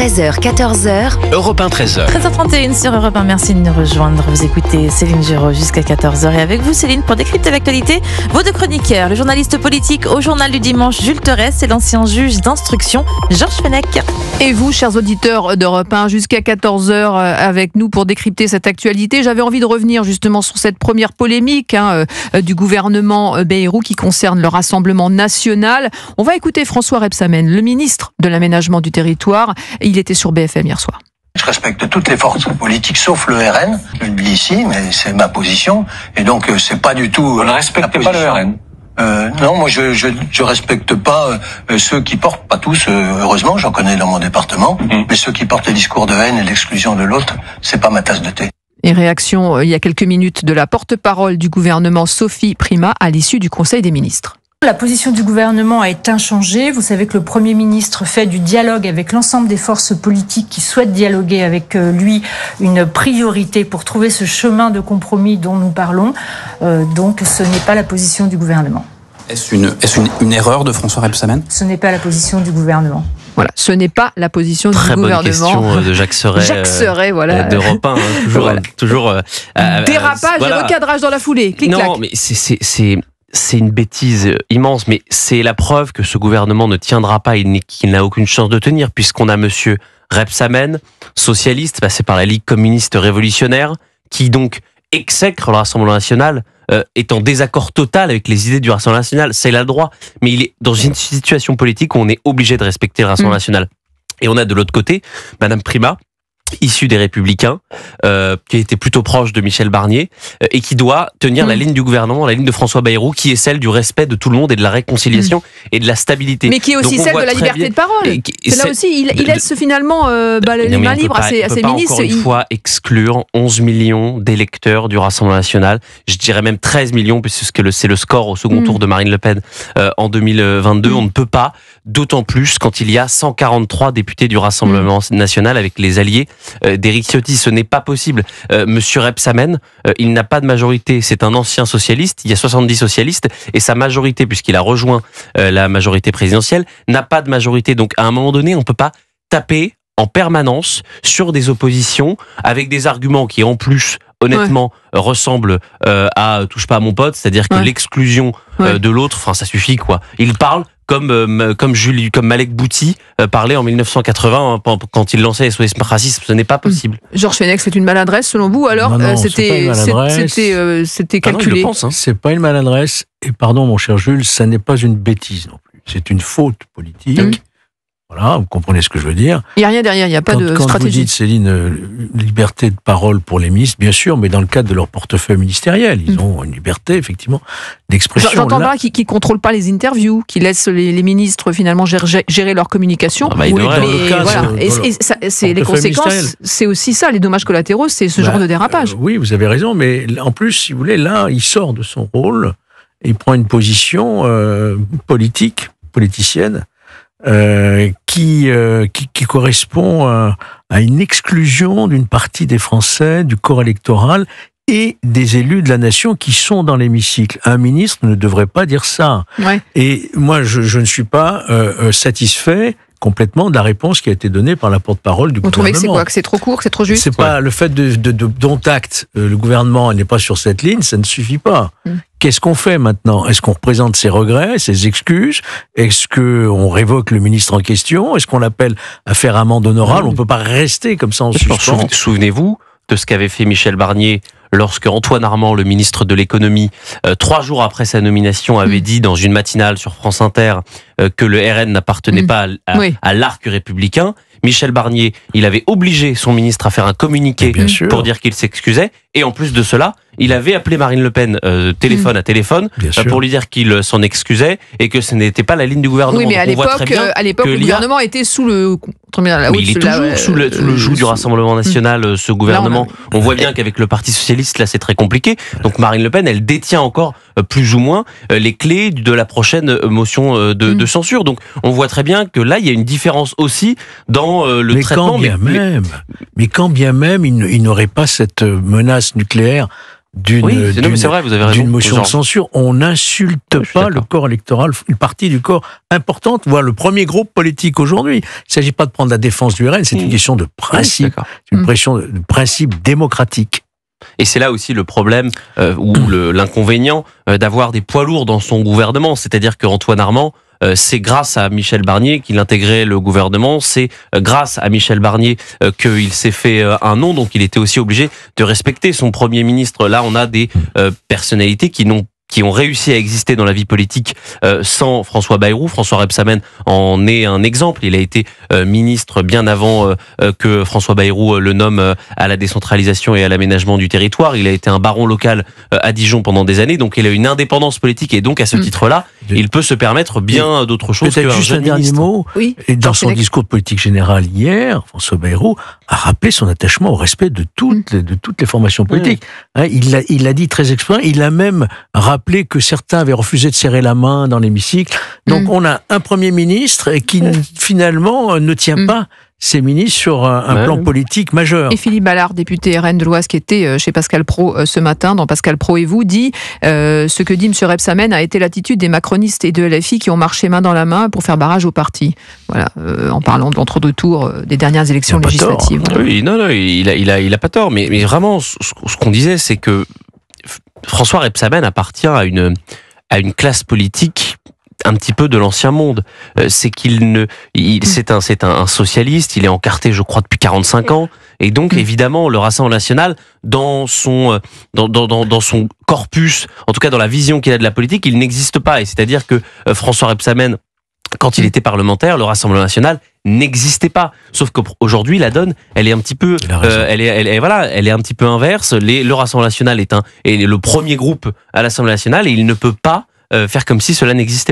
13h, 14h. Europe 1, 13h. 13h31 sur Europe 1. Merci de nous rejoindre. Vous écoutez Céline Géraud jusqu'à 14h. Et avec vous, Céline, pour décrypter l'actualité, vos deux chroniqueurs, le journaliste politique au Journal du Dimanche, Jules Terès, et l'ancien juge d'instruction, Georges Fenech. Et vous, chers auditeurs d'Europe 1, jusqu'à 14h avec nous pour décrypter cette actualité. J'avais envie de revenir justement sur cette première polémique du gouvernement Bayrou qui concerne le Rassemblement national. On va écouter François Rebsamen, le ministre de l'Aménagement du territoire. Il était sur BFM hier soir. Je respecte toutes les forces politiques sauf le RN. Je le dis ici, mais c'est ma position. Et donc, c'est pas du tout... Vous ne respectez pas le RN? Non, moi je respecte pas ceux qui portent, pas tous, heureusement, j'en connais dans mon département, mais ceux qui portent les discours de haine et l'exclusion de l'autre, c'est pas ma tasse de thé. Et réaction il y a quelques minutes de la porte-parole du gouvernement, Sophie Primas, à l'issue du Conseil des ministres. La position du gouvernement est inchangée. Vous savez que le Premier ministre fait du dialogue avec l'ensemble des forces politiques qui souhaitent dialoguer avec lui une priorité pour trouver ce chemin de compromis dont nous parlons. Donc ce n'est pas la position du gouvernement. Est-ce une erreur de François Rebsamen? Ce n'est pas la position du gouvernement. Voilà, ce n'est pas la position du gouvernement. Très bonne question de Jacques Serret. Jacques Serret, voilà. D'Europe 1, toujours. Dérapage et recadrage dans la foulée. Clic-clac. Non, mais c'est une bêtise immense, mais c'est la preuve que ce gouvernement ne tiendra pas, qu'il n'a aucune chance de tenir, puisqu'on a monsieur Rebsamen, socialiste, passé par la Ligue communiste révolutionnaire, qui donc exècre le Rassemblement national, est en désaccord total avec les idées du Rassemblement national. C'est là le droit, mais il est dans une situation politique où on est obligé de respecter le Rassemblement national. Et on a de l'autre côté Madame Primas, issue des Républicains, qui a été plutôt proche de Michel Barnier, et qui doit tenir la ligne du gouvernement, la ligne de François Bayrou, qui est celle du respect de tout le monde et de la réconciliation et de la stabilité. Mais qui est aussi celle de la liberté de parole. C'est là aussi, il laisse finalement les mains libres à ses ministres. Encore une fois, exclure 11 millions d'électeurs du Rassemblement national, je dirais même 13 millions, puisque c'est le score au second tour de Marine Le Pen en 2022. On ne peut pas, d'autant plus quand il y a 143 députés du Rassemblement national avec les alliés d'Éric Ciotti. Ce n'est pas possible. Monsieur Rebsamen, il n'a pas de majorité. C'est un ancien socialiste. Il y a 70 socialistes et sa majorité, puisqu'il a rejoint la majorité présidentielle, n'a pas de majorité. Donc, à un moment donné, on ne peut pas taper en permanence sur des oppositions avec des arguments qui, en plus, honnêtement, ressemblent à touche pas à mon pote, c'est-à-dire que l'exclusion de l'autre, enfin, ça suffit, quoi. Il parle comme Malek Bouti parlait en 1980 quand il lançait SOS Racisme. Ce n'est pas possible. Georges Fenech, c'est une maladresse selon vous? Alors, c'était calculé. Je pense, hein. C'est pas une maladresse. Et pardon, mon cher Jules, ça n'est pas une bêtise non plus. C'est une faute politique. Voilà, vous comprenez ce que je veux dire. Il n'y a rien derrière, il n'y a pas de stratégie. Quand vous dites, Céline, liberté de parole pour les ministres, bien sûr, mais dans le cadre de leur portefeuille ministériel. Ils ont une liberté, effectivement, d'expression. J'entends pas qu'ils ne contrôlent pas les interviews, qu'ils laissent les ministres, finalement, gérer leur communication. Les conséquences, c'est aussi ça, les dommages collatéraux, c'est ce genre de dérapage. Oui, vous avez raison, mais en plus, si vous voulez, là, il sort de son rôle, et il prend une position politicienne, qui correspond à une exclusion d'une partie des Français, du corps électoral et des élus de la nation qui sont dans l'hémicycle. Un ministre ne devrait pas dire ça. Ouais. Et moi, je ne suis pas satisfait complètement de la réponse qui a été donnée par la porte-parole du gouvernement. Vous trouvez que c'est quoi? Que c'est trop court, que c'est trop juste? C'est pas le fait dont acte le gouvernement n'est pas sur cette ligne, ça ne suffit pas. Qu'est-ce qu'on fait maintenant? Est-ce qu'on représente ses regrets, ses excuses? Est-ce qu'on révoque le ministre en question? Est-ce qu'on l'appelle à faire amende honorable? On ne peut pas rester comme ça en suspens. Souvenez-vous de ce qu'avait fait Michel Barnier lorsque Antoine Armand, le ministre de l'économie, 3 jours après sa nomination, avait dit dans une matinale sur France Inter que le RN n'appartenait pas à l'arc républicain. Michel Barnier, il avait obligé son ministre à faire un communiqué pour dire qu'il s'excusait. Et en plus de cela, il avait appelé Marine Le Pen téléphone à téléphone pour lui dire qu'il s'en excusait et que ce n'était pas la ligne du gouvernement. Oui, mais à l'époque, le gouvernement était sous le... il est toujours sous le joug du Rassemblement national, ce gouvernement. On voit bien qu'avec le Parti Socialiste, là, c'est très compliqué. Donc Marine Le Pen, elle détient encore plus ou moins les clés de la prochaine motion de censure. Donc on voit très bien que là, il y a une différence aussi dans le traitement. Mais quand bien même, il n'aurait pas cette menace nucléaire d'une c'est vrai, vous avez raison. d'une motion de censure. On n'insulte pas le corps électoral, une partie du corps importante, voire le premier groupe politique aujourd'hui. Il ne s'agit pas de prendre la défense du RN, c'est une question de principe, une question de principe démocratique. Et c'est là aussi le problème ou l'inconvénient d'avoir des poids lourds dans son gouvernement. C'est-à-dire qu'Antoine Armand, c'est grâce à Michel Barnier qu'il intégrait le gouvernement, c'est grâce à Michel Barnier qu'il s'est fait un nom, donc il était aussi obligé de respecter son Premier ministre. Là, on a des personnalités qui ont réussi à exister dans la vie politique sans François Bayrou. François Rebsamen en est un exemple. Il a été ministre bien avant que François Bayrou le nomme à la décentralisation et à l'aménagement du territoire. Il a été un baron local à Dijon pendant des années, donc il a une indépendance politique et donc à ce titre-là, il peut se permettre bien d'autres choses qu'un juste jeune un dernier mot. Oui, et dans son discours de politique générale hier, François Bayrou a rappelé son attachement au respect de toutes les formations politiques. Hein, il l'a dit très exprès. Il a même rappelé que certains avaient refusé de serrer la main dans l'hémicycle. Donc on a un Premier ministre qui finalement ne tient pas ses ministres sur un plan politique majeur. Et Philippe Ballard, député RN de l'Oise, qui était chez Pascal Praud ce matin, dans Pascal Praud et vous, dit ce que dit M. Rebsamen a été l'attitude des macronistes et de LFI qui ont marché main dans la main pour faire barrage au parti. Voilà, en parlant de l'entre-deux tours des dernières élections législatives. Oui, non, il a pas tort. Mais vraiment, ce qu'on disait, c'est que François Rebsamen appartient à une classe politique un petit peu de l'ancien monde. C'est c'est un socialiste, il est encarté, je crois, depuis 45 ans. Et donc, évidemment, le Rassemblement national, dans son corpus, en tout cas dans la vision qu'il a de la politique, il n'existe pas. Et c'est-à-dire que François Rebsamen, quand il était parlementaire, le Rassemblement national n'existait pas. Sauf qu'aujourd'hui, la donne, elle est un petit peu, elle est un petit peu inverse. Le Rassemblement national est le premier groupe à l'Assemblée nationale et il ne peut pas faire comme si cela n'existait pas.